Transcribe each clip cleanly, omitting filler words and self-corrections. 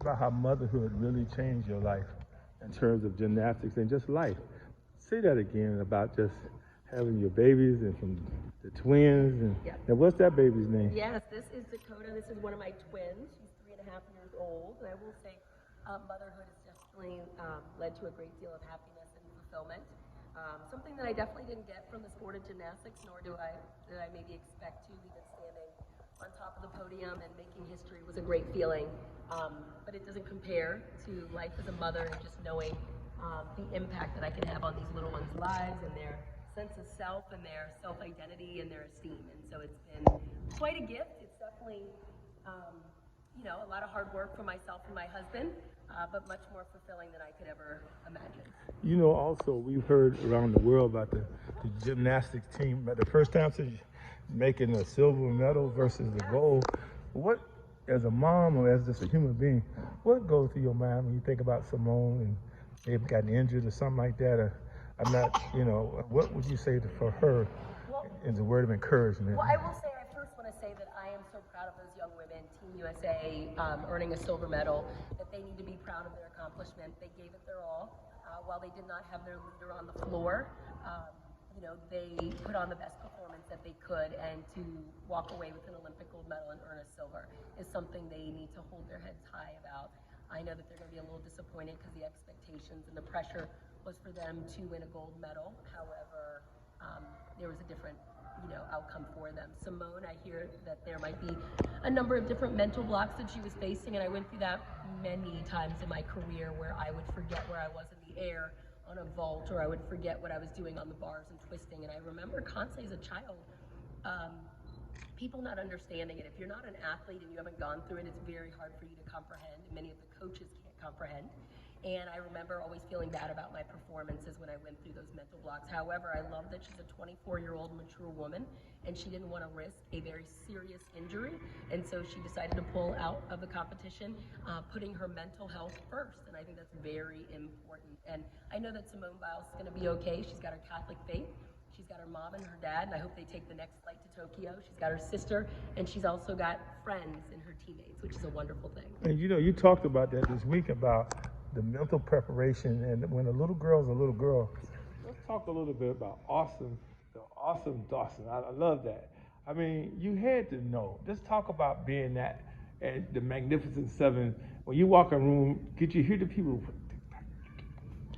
About how motherhood really changed your life in terms of gymnastics and just life. Say that again about just having your babies and from the twins and what's that baby's name? Yes, this is Dakota. This is one of my twins. She's 3.5 years old, and I will say, motherhood has definitely led to a great deal of happiness and fulfillment. Something that I definitely didn't get from the sport of gymnastics, nor did I maybe expect to. Even standing on top of the podium and making history was a great feeling, but it doesn't compare to life as a mother and just knowing the impact that I can have on these little ones' lives and their sense of self and their self-identity and their esteem. And so it's been quite a gift. It's definitely, a lot of hard work for myself and my husband, but much more fulfilling than I could ever imagine. Also, we've heard around the world about the gymnastics team, but the first time since making a silver medal versus the gold. What, as a mom or as just a human being, what goes through your mind when you think about Simone and they've gotten injured or something like that? Or I'm not, what would you say for her as a word of encouragement? Well, I will say, I first want to say that I am so proud of those young women, Team USA, earning a silver medal, that they need to be proud of their accomplishment. They gave it their all. While they did not have their leader on the floor, they put on the best performance that they could, and to walk away with an Olympic gold medal and earn a silver is something they need to hold their heads high about. I know that they're going to be a little disappointed because the expectations and the pressure was for them to win a gold medal. However, there was a different outcome for them. Simone, I hear that there might be a number of different mental blocks that she was facing, and I went through that many times in my career where I would forget where I was in the air on a vault, or I would forget what I was doing on the bars and twisting. And I remember constantly as a child, people not understanding it. If you're not an athlete and you haven't gone through it, it's very hard for you to comprehend. Many of the coaches can't comprehend. And I remember always feeling bad about my performances when I went through those mental blocks. However, I love that she's a 24-year-old mature woman, and she didn't want to risk a very serious injury. And so she decided to pull out of the competition, putting her mental health first. And I think that's very important. And I know that Simone Biles is going to be okay. She's got her Catholic faith. She's got her mom and her dad, and I hope they take the next flight to Tokyo. She's got her sister, and she's also got friends and her teammates, which is a wonderful thing. And you talked about that this week about the mental preparation, and when a little girl's a little girl. Let's talk a little bit about the awesome Dawson. I love that. I mean, you had to know. Let's talk about being that at the Magnificent Seven. When you walk in a room, could you hear the people?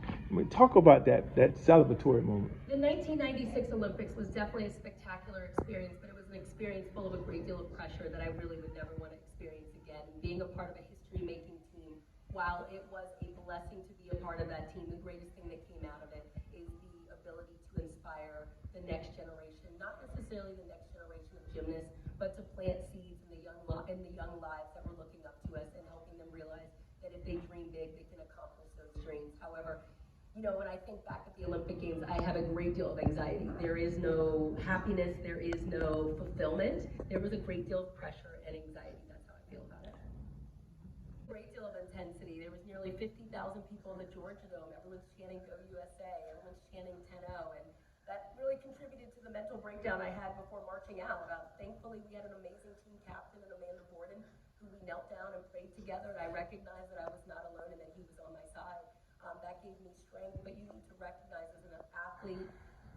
I mean, talk about that celebratory moment. The 1996 Olympics was definitely a spectacular experience, but it was an experience full of a great deal of pressure that I really would never want to experience again. Being a part of a history-making team, while it was a blessing to be a part of that team, the greatest thing that came out of it is the ability to inspire the next generation, not necessarily the next generation of gymnasts, but to plant seeds in the young lives that were looking up to us and helping them realize that if they dream big, they can accomplish those dreams. However, when I think back at the Olympic Games, I have a great deal of anxiety. There is no happiness, there is no fulfillment. There was a great deal of pressure and anxiety. That's how I feel about it. Great deal of intensity. There was nearly 50,000 people in the Georgia Dome. Everyone's chanting "Go USA." Everyone's chanting 10-0, and that really contributed to the mental breakdown I had before marching out. Thankfully, we had an amazing team captain in Amanda Borden, who we knelt down and prayed together, and I recognized that I was not alone and that he was on my side. That gave me strength, but you need to recognize as an athlete,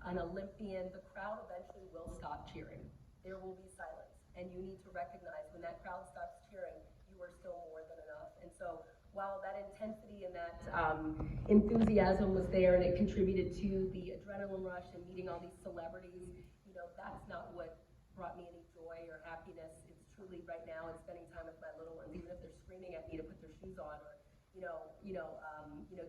an Olympian, the crowd eventually will stop cheering. There will be silence, and you need to recognize when that crowd stops cheering, you are still more than enough. And so while that intensity and that enthusiasm was there and it contributed to the adrenaline rush and meeting all these celebrities, that's not what brought me any joy or happiness. It's truly right now it's spending time with my little ones, even if they're screaming at me to put their shoes on, or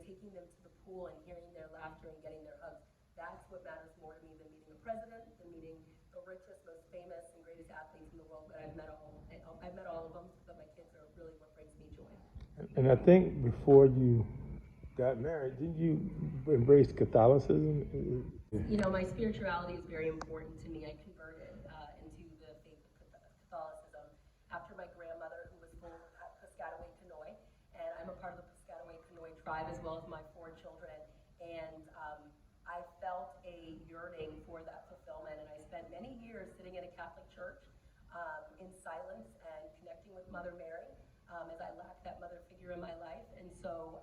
taking them to the pool and hearing their laughter and getting their hugs. That's what matters more to me than meeting a president, than meeting the richest, most famous, and greatest athletes in the world. But I've met all of them, but my kids are really what brings me joy. And I think before you got married, didn't you embrace Catholicism? My spirituality is very important to me. I converted into the faith of Catholicism after my grandmother, who was full Piscataway Canoe, and I'm a part of the Piscataway Canoe tribe as well as my 4 children. And I felt a yearning for that fulfillment, and I spent many years sitting in a Catholic church in silence and connecting with Mother Mary as I lacked that mother figure so,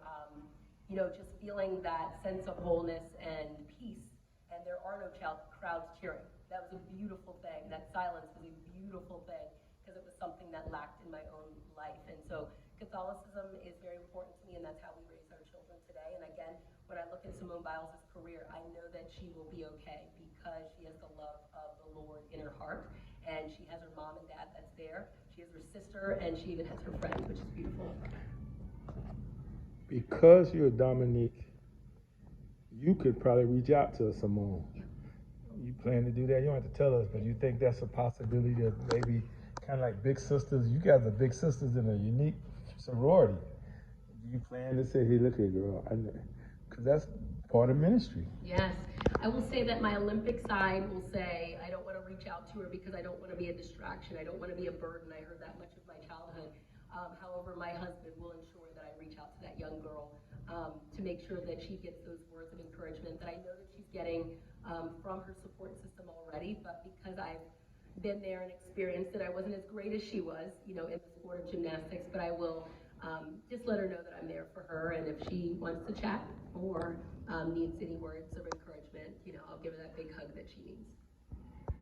just feeling that sense of wholeness and peace, and there are no crowds cheering. That was a beautiful thing. That silence was a beautiful thing, because it was something that lacked in my own life. And so Catholicism is very important to me, and that's how we raise our children today. And again, when I look at Simone Biles' career, I know that she will be okay because she has the love of the Lord in her heart, and she has her mom and dad that's there. She has her sister, and she even has her friends, which is beautiful. Because you're Dominique, you could probably reach out to Simone. Yeah. You plan to do that? You don't have to tell us, but you think that's a possibility that maybe kind of like big sisters? You guys are big sisters in a unique sorority. Do you plan to say, hey, look here, girl, because that's part of ministry. Yes. I will say that my Olympic side will say, I don't want to reach out to her because I don't want to be a distraction. I don't want to be a burden. I heard that much of my childhood. However, my husband will ensure that I reach out to that young girl to make sure that she gets those words of encouragement that I know that she's getting from her support system already, but because I've been there and experienced it, I wasn't as great as she was, in the sport of gymnastics, but I will just let her know that I'm there for her, and if she wants to chat or needs any words of encouragement, I'll give her that big hug that she needs.